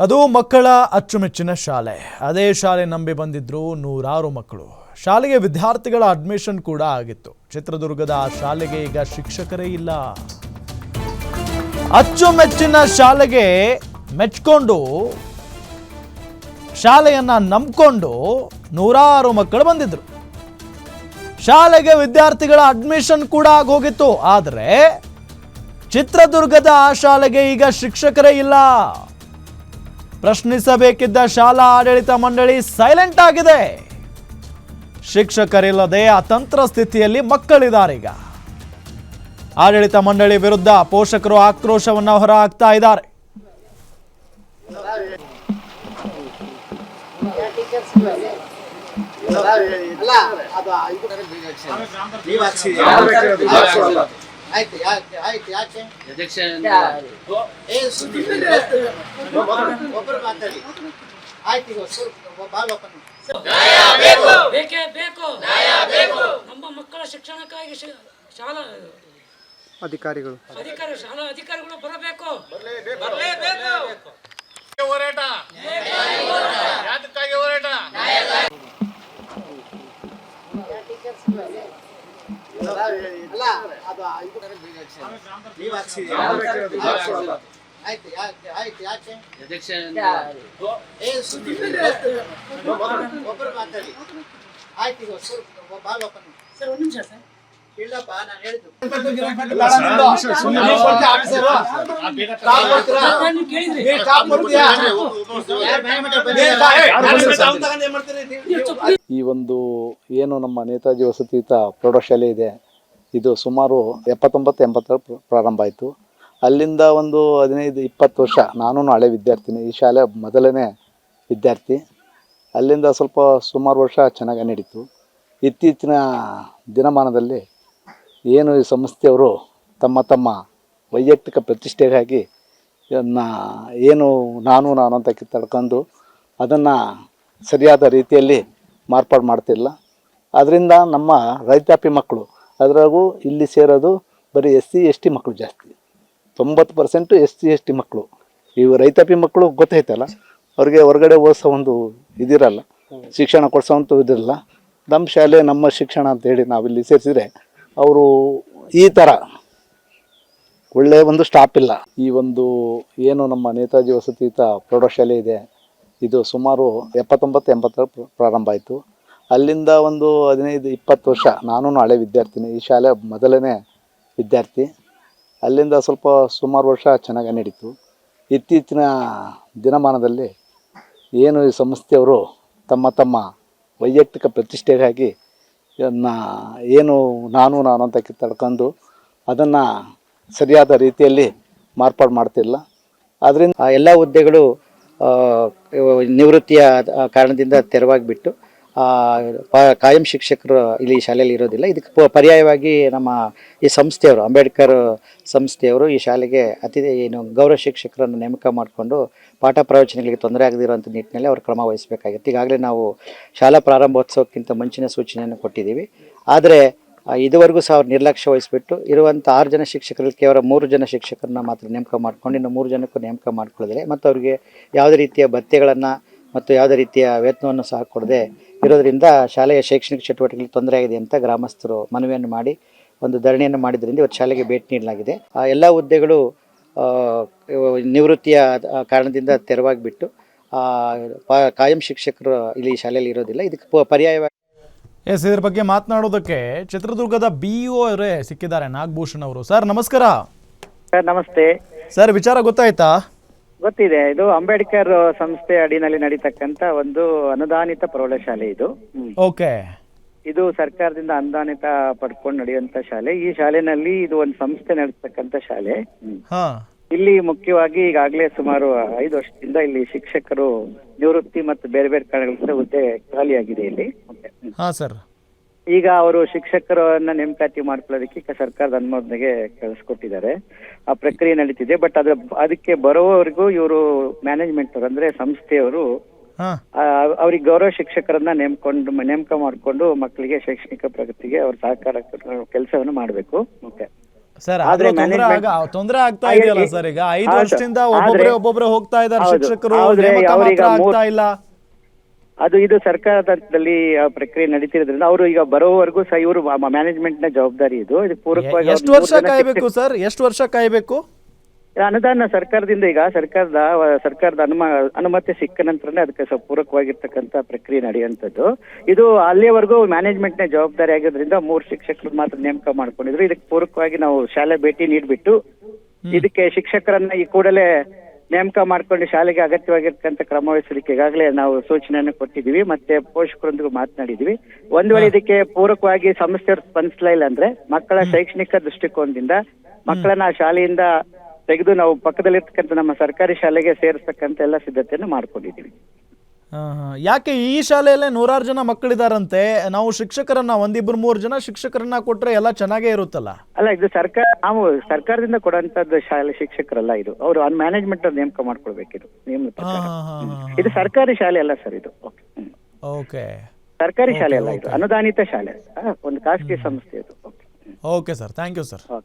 ಅದು ಮಕ್ಕಳ ಅಚ್ಚುಮೆಚ್ಚಿನ ಶಾಲೆ. ಅದೇ ಶಾಲೆ ನಂಬಿ ಬಂದಿದ್ರು ನೂರಾರು ಮಕ್ಕಳು. ಶಾಲೆಗೆ ವಿದ್ಯಾರ್ಥಿಗಳ ಅಡ್ಮಿಷನ್ ಕೂಡ ಆಗಿತ್ತು. ಚಿತ್ರದುರ್ಗದ ಆ ಶಾಲೆಗೆ ಈಗ ಶಿಕ್ಷಕರೇ ಇಲ್ಲ. ಅಚ್ಚುಮೆಚ್ಚಿನ ಶಾಲೆಗೆ ಮೆಚ್ಕೊಂಡು ಶಾಲೆಯನ್ನ ನಂಬಿಕೊಂಡು ನೂರಾರು ಮಕ್ಕಳು ಬಂದಿದ್ರು. ಶಾಲೆಗೆ ವಿದ್ಯಾರ್ಥಿಗಳ ಅಡ್ಮಿಷನ್ ಕೂಡ ಆಗೋಗಿತ್ತು. ಆದರೆ ಚಿತ್ರದುರ್ಗದ ಆ ಶಾಲೆಗೆ ಈಗ ಶಿಕ್ಷಕರೇ ಇಲ್ಲ. ಪ್ರಶ್ನಿಸಬೇಕಿದ್ದ ಶಾಲಾ ಆಡಳಿತ ಮಂಡಳಿ ಸೈಲೆಂಟ್ ಆಗಿದೆ. ಶಿಕ್ಷಕರಿಲ್ಲದೆ ಅತಂತ್ರ ಸ್ಥಿತಿಯಲ್ಲಿ ಮಕ್ಕಳಿದ್ದಾರೆ. ಈಗ ಆಡಳಿತ ಮಂಡಳಿ ವಿರುದ್ಧ ಪೋಷಕರು ಆಕ್ರೋಶವನ್ನು ಹೊರಹಾಕ್ತಾ ಇದ್ದಾರೆ. ನಮ್ಮ ಮಕ್ಕಳ ಶಿಕ್ಷಣಕ್ಕಾಗಿ ಶಾಲಾ ಅಧಿಕಾರಿಗಳು ಬರಬೇಕು. ಹೋರಾಟ ಯಾತಕ್ಕಾಗಿ ಹೋರಾಟ? ಈ ಒಂದು ಏನು ನಮ್ಮ ನೇತಾಜಿ ವಸತಿಯುತ ಪ್ರೌಢಶಾಲೆ ಇದೆ, ಇದು ಸುಮಾರು 79-80 ಪ್ರಾರಂಭ ಆಯಿತು. ಅಲ್ಲಿಂದ ಒಂದು 15-20 ವರ್ಷ ನಾನು ಹಳೆ ವಿದ್ಯಾರ್ಥಿನಿ, ಈ ಶಾಲೆ ಮೊದಲನೇ ವಿದ್ಯಾರ್ಥಿ. ಅಲ್ಲಿಂದ ಸ್ವಲ್ಪ ಸುಮಾರು ವರ್ಷ ಚೆನ್ನಾಗಿ ನಡೀತು. ಇತ್ತೀಚಿನ ದಿನಮಾನದಲ್ಲಿ ಏನು ಈ ಸಂಸ್ಥೆಯವರು ತಮ್ಮ ವೈಯಕ್ತಿಕ ಪ್ರತಿಷ್ಠೆಗಾಗಿ ಏನು ನಾನು ಅಂತ ಕಿತ್ತಾಡ್ಕೊಂಡು ಅದನ್ನು ಸರಿಯಾದ ರೀತಿಯಲ್ಲಿ ಮಾರ್ಪಾಡು ಮಾಡ್ತಿಲ್ಲ. ಅದರಿಂದ ನಮ್ಮ ರೈತಾಪಿ ಮಕ್ಕಳು, ಅದರಾಗೂ ಇಲ್ಲಿ ಸೇರೋದು ಬರೀ SC/ST ಮಕ್ಕಳು ಜಾಸ್ತಿ. 90% SC/ST ಮಕ್ಕಳು. ಇವು ರೈತಾಪಿ ಮಕ್ಕಳು ಗೊತ್ತೈತಲ್ಲ, ಅವ್ರಿಗೆ ಹೊರಗಡೆ ಓದಿಸೋ ಒಂದು ಇದಿರಲ್ಲ, ಶಿಕ್ಷಣ ಕೊಡಿಸೋವಂಥ ಇದಿರಲ್ಲ. ನಮ್ಮ ಶಾಲೆ ನಮ್ಮ ಶಿಕ್ಷಣ ಅಂತೇಳಿ ನಾವಿಲ್ಲಿ ಸೇರಿಸಿದ್ರೆ ಅವರು ಈ ಥರ ಒಳ್ಳೆಯ ಒಂದು ಸ್ಟಾಪ್ ಇಲ್ಲ. ಈ ಒಂದು ಏನು ನಮ್ಮ ನೇತಾಜಿ ವಸತಿಯುತ ಪ್ರೌಢಶಾಲೆ ಇದೆ, ಇದು ಸುಮಾರು 79-80 ಪ್ರಾರಂಭ ಆಯಿತು. ಅಲ್ಲಿಂದ ಒಂದು 15-20 ವರ್ಷ ನಾನು ಹಳೆ ವಿದ್ಯಾರ್ಥಿನಿ, ಈ ಶಾಲೆ ಮೊದಲನೇ ವಿದ್ಯಾರ್ಥಿ. ಅಲ್ಲಿಂದ ಸ್ವಲ್ಪ ಸುಮಾರು ವರ್ಷ ಚೆನ್ನಾಗಿ ನಡೀತು. ಇತ್ತೀಚಿನ ದಿನಮಾನದಲ್ಲಿ ಏನು ಈ ಸಂಸ್ಥೆಯವರು ತಮ್ಮ ವೈಯಕ್ತಿಕ ಪ್ರತಿಷ್ಠೆಗಾಗಿ ಏನು ನಾನು ಅಂತ ಕಿತ್ತಾಡ್ಕೊಂಡು ಅದನ್ನು ಸರಿಯಾದ ರೀತಿಯಲ್ಲಿ ಮಾರ್ಪಾಡು ಮಾಡ್ತಿಲ್ಲ. ಅದರಿಂದ ಎಲ್ಲ ಹುದ್ದೆಗಳು ನಿವೃತ್ತಿಯ ಕಾರಣದಿಂದ ತೆರವಾಗಿಬಿಟ್ಟು ಕಾಯಂ ಶಿಕ್ಷಕರು ಇಲ್ಲಿ ಶಾಲೆಯಲ್ಲಿ ಇರೋದಿಲ್ಲ. ಇದಕ್ಕೆ ಪರ್ಯಾಯವಾಗಿ ನಮ್ಮ ಈ ಸಂಸ್ಥೆಯವರು, ಅಂಬೇಡ್ಕರ್ ಸಂಸ್ಥೆಯವರು ಈ ಶಾಲೆಗೆ ಗೌರವ ಶಿಕ್ಷಕರನ್ನು ನೇಮಕ ಮಾಡಿಕೊಂಡು ಪಾಠ ಪ್ರವಚನಗಳಿಗೆ ತೊಂದರೆ ಆಗದಿರುವಂಥ ನಿಟ್ಟಿನಲ್ಲಿ ಅವರು ಕ್ರಮ ವಹಿಸಬೇಕಾಗಿತ್ತು. ಈಗಾಗಲೇ ನಾವು ಶಾಲಾ ಪ್ರಾರಂಭೋತ್ಸವಕ್ಕಿಂತ ಮುಂಚಿನ ಸೂಚನೆಯನ್ನು ಕೊಟ್ಟಿದ್ದೀವಿ. ಆದರೆ ಇದುವರೆಗೂ ಸಹ ಅವ್ರು ನಿರ್ಲಕ್ಷ್ಯ ವಹಿಸಿಬಿಟ್ಟು ಇರುವಂಥ 6 ಜನ ಶಿಕ್ಷಕರಲ್ಲಿ ಕೇವಲ 3 ಜನ ಶಿಕ್ಷಕರನ್ನ ಮಾತ್ರ ನೇಮಕ ಮಾಡ್ಕೊಂಡು ಇನ್ನು 3 ಜನಕ್ಕೂ ನೇಮಕ ಮಾಡ್ಕೊಳ್ಳೋದಿಲ್ಲ. ಮತ್ತು ಅವರಿಗೆ ಯಾವುದೇ ರೀತಿಯ ಭತ್ಯೆಗಳನ್ನು ಮತ್ತು ಯಾವುದೇ ರೀತಿಯ ವೇತನವನ್ನು ಸಹ ಕೊಡದೆ ಇರೋದರಿಂದ ಶಾಲೆಯ ಶೈಕ್ಷಣಿಕ ಚಟುವಟಿಕೆಗಳಿಗೆ ತೊಂದರೆ ಆಗಿದೆ ಅಂತ ಗ್ರಾಮಸ್ಥರು ಮನವಿಯನ್ನು ಮಾಡಿ ಒಂದು ಧರಣಿಯನ್ನು ಮಾಡಿದ್ರಿಂದ ಇವತ್ತು ಶಾಲೆಗೆ ಭೇಟಿ ನೀಡಲಾಗಿದೆ. ಎಲ್ಲ ಹುದ್ದೆಗಳು ನಿವೃತ್ತಿಯ ಕಾರಣದಿಂದ ತೆರವಾಗಿಬಿಟ್ಟು ಕಾಯಂ ಶಿಕ್ಷಕರು ಇಲ್ಲಿ ಶಾಲೆಯಲ್ಲಿ ಇರೋದಿಲ್ಲ. ಇದಕ್ಕೆ ಪರ್ಯಾಯವಾಗಿ ಇದರ ಬಗ್ಗೆ ಮಾತನಾಡೋದಕ್ಕೆ ಚಿತ್ರದುರ್ಗದ BEO ಅವರೇ ಸಿಕ್ಕಿದ್ದಾರೆ, ನಾಗಭೂಷಣ್ ಅವರು. ಸರ್ ನಮಸ್ಕಾರ. ಸರ್ ನಮಸ್ತೆ. ಸರ್ ವಿಚಾರ ಗೊತ್ತಾಯ್ತಾ? ಗೊತ್ತಿದೆ. ಇದು ಅಂಬೇಡ್ಕರ್ ಸಂಸ್ಥೆ ಅಡಿನಲ್ಲಿ ನಡೀತಕ್ಕಂತ ಒಂದು ಅನುದಾನಿತ ಪ್ರೌಢಶಾಲೆ ಇದು. ಓಕೆ. ಇದು ಸರ್ಕಾರದಿಂದ ಅನುದಾನಿತ ಪಡ್ಕೊಂಡು ನಡೆಯುವಂತ ಶಾಲೆ. ಈ ಶಾಲೆನಲ್ಲಿ ಇದು ಒಂದು ಸಂಸ್ಥೆ ನಡೆಸ್ತಕ್ಕಂತ ಶಾಲೆ. ಇಲ್ಲಿ ಮುಖ್ಯವಾಗಿ ಈಗಾಗಲೇ ಸುಮಾರು 5 ವರ್ಷದಿಂದ ಇಲ್ಲಿ ಶಿಕ್ಷಕರು ನಿವೃತ್ತಿ ಮತ್ತು ಬೇರೆ ಬೇರೆ ಕಾರಣಗಳಿಂದ ಹುದ್ದೆ ಖಾಲಿಯಾಗಿದೆ ಇಲ್ಲಿ. ಈಗ ಅವರು ಶಿಕ್ಷಕರನ್ನ ನೇಮಕಾತಿ ಮಾಡ್ಕೊಳ್ಳೋದಕ್ಕೆ ಸರ್ಕಾರದ ಅನುಮೋದನೆಗೆ ಕಳಿಸ್ಕೊಟ್ಟಿದ್ದಾರೆ. ಆ ಪ್ರಕ್ರಿಯೆ ನಡೀತಿದೆ. ಬಟ್ ಅದಕ್ಕೆ ಬರೋವರೆಗೂ ಇವರು ಮ್ಯಾನೇಜ್ಮೆಂಟ್ ಅವರು ಅಂದ್ರೆ ಸಂಸ್ಥೆಯವರು ಅವ್ರಿಗೆ ಗೌರವ ಶಿಕ್ಷಕರನ್ನ ನೇಮಕ ಮಾಡಿಕೊಂಡು ಮಕ್ಕಳಿಗೆ ಶೈಕ್ಷಣಿಕ ಪ್ರಗತಿಗೆ ಅವ್ರ ಸಹಕಾರ ಕೆಲಸವನ್ನು ಮಾಡಬೇಕು. ಸರ್ ಆದ್ರೆ ತೊಂದರೆ ಆಗ್ತಾ ಇದೆಯಲ್ಲ ಸರ್. ಈಗ 5 ವರ್ಷದಿಂದ ಒಬ್ಬೊಬ್ಬರೇ ಹೋಗ್ತಾ ಇದ್ದಾರೆ ಶಿಕ್ಷಕರು, ಆದ್ರೆ ನೇಮಕ ಅವ್ರೀಗ ಮಾತ್ರ ಆಗ್ತಾ ಇಲ್ಲ. ಇದು ಸರ್ಕಾರದಲ್ಲಿ ಪ್ರಕ್ರಿಯೆ ನಡೀತಿರೋದ್ರಿಂದ ಅವರು ಈಗ ಬರೋವರೆಗೂ ಸಹ ಇವರು ಮ್ಯಾನೇಜ್ಮೆಂಟ್ ನ ಜವಾಬ್ದಾರಿ ಇದು ಪೂರಕವಾಗಿ ಎಷ್ಟು ವರ್ಷ ಕಾಯ್ಬೇಕು ಸರ್? ಎಷ್ಟು ವರ್ಷ ಕಾಯ್ಬೇಕು? ಅನುದಾನ ಸರ್ಕಾರದಿಂದ ಈಗ ಸರ್ಕಾರದ ಅನುಮತಿ ಸಿಕ್ಕ ನಂತರನೇ ಅದಕ್ಕೆ ಪೂರಕವಾಗಿರ್ತಕ್ಕಂಥ ಪ್ರಕ್ರಿಯೆ ನಡೆಯುವಂಥದ್ದು. ಇದು ಅಲ್ಲಿಯವರೆಗೂ ಮ್ಯಾನೇಜ್ಮೆಂಟ್ ನ ಜವಾಬ್ದಾರಿ ಆಗಿರೋದ್ರಿಂದ 3 ಶಿಕ್ಷಕರು ಮಾತ್ರ ನೇಮಕ ಮಾಡ್ಕೊಂಡಿದ್ರು. ಇದಕ್ಕೆ ಪೂರಕವಾಗಿ ನಾವು ಶಾಲೆ ಭೇಟಿ ನೀಡ್ಬಿಟ್ಟು ಇದಕ್ಕೆ ಶಿಕ್ಷಕರನ್ನ ಈ ಕೂಡಲೇ ನೇಮಕ ಮಾಡ್ಕೊಂಡು ಶಾಲೆಗೆ ಅಗತ್ಯವಾಗಿರ್ತಕ್ಕಂಥ ಕ್ರಮ ವಹಿಸಲಿಕ್ಕೆ ಈಗಾಗಲೇ ನಾವು ಸೂಚನೆಯನ್ನು ಕೊಟ್ಟಿದ್ದೀವಿ, ಮತ್ತೆ ಪೋಷಕರೊಂದಿಗೂ ಮಾತನಾಡಿದ್ವಿ. ಒಂದ್ ವೇಳೆ ಇದಕ್ಕೆ ಪೂರಕವಾಗಿ ಸಂಸ್ಥೆಯವರು ಸ್ಪಂದಿಸಲಿಲ್ಲ ಇಲ್ಲ ಅಂದ್ರೆ ಮಕ್ಕಳ ಶೈಕ್ಷಣಿಕ ದೃಷ್ಟಿಕೋನದಿಂದ ಮಕ್ಕಳನ್ನ ಶಾಲೆಯಿಂದ ತೆಗೆದು ನಾವು ಪಕ್ಕದಲ್ಲಿರ್ತಕ್ಕಂಥ ನಮ್ಮ ಸರ್ಕಾರಿ ಶಾಲೆಗೆ ಸೇರಿಸ್ತಕ್ಕಂಥ ಎಲ್ಲ ಸಿದ್ಧತೆಯನ್ನು ಮಾಡ್ಕೊಂಡಿದ್ದೀವಿ. ಯಾಕೆ ಈ ಶಾಲೆಯಲ್ಲೇ 100 ಜನ ಮಕ್ಕಳಿದಾರಂತೆ, ನಾವು ಶಿಕ್ಷಕರನ್ನ 1-2-3 ಜನ ಶಿಕ್ಷಕರನ್ನ ಕೊಟ್ರೆ ಎಲ್ಲ ಚೆನ್ನಾಗೇ ಇರುತ್ತಲ್ಲ? ಅಲ್ಲ, ಇದು ನಾವು ಸರ್ಕಾರದಿಂದ ಕೊಡುವಂತದ್ದು ಶಾಲೆ ಶಿಕ್ಷಕರಲ್ಲ, ಇದು ಅವರು ಮ್ಯಾನೇಜ್ಮೆಂಟ್ ಅವ್ರು ನೇಮಕ ಮಾಡ್ಕೊಳ್ಬೇಕಿದು ನಿಯಮದ ಪ್ರಕಾರ. ಇದು ಸರ್ಕಾರಿ ಶಾಲೆ ಅಲ್ಲ ಸರ್, ಇದು ಓಕೆ ಸರ್ಕಾರಿ ಶಾಲೆ ಅಲ್ಲ, ಇದು ಅನುದಾನಿತ ಶಾಲೆ, ಒಂದು ಖಾಸಗಿ ಸಂಸ್ಥೆ ಇದು. Okay sir, thank you sir. Okay.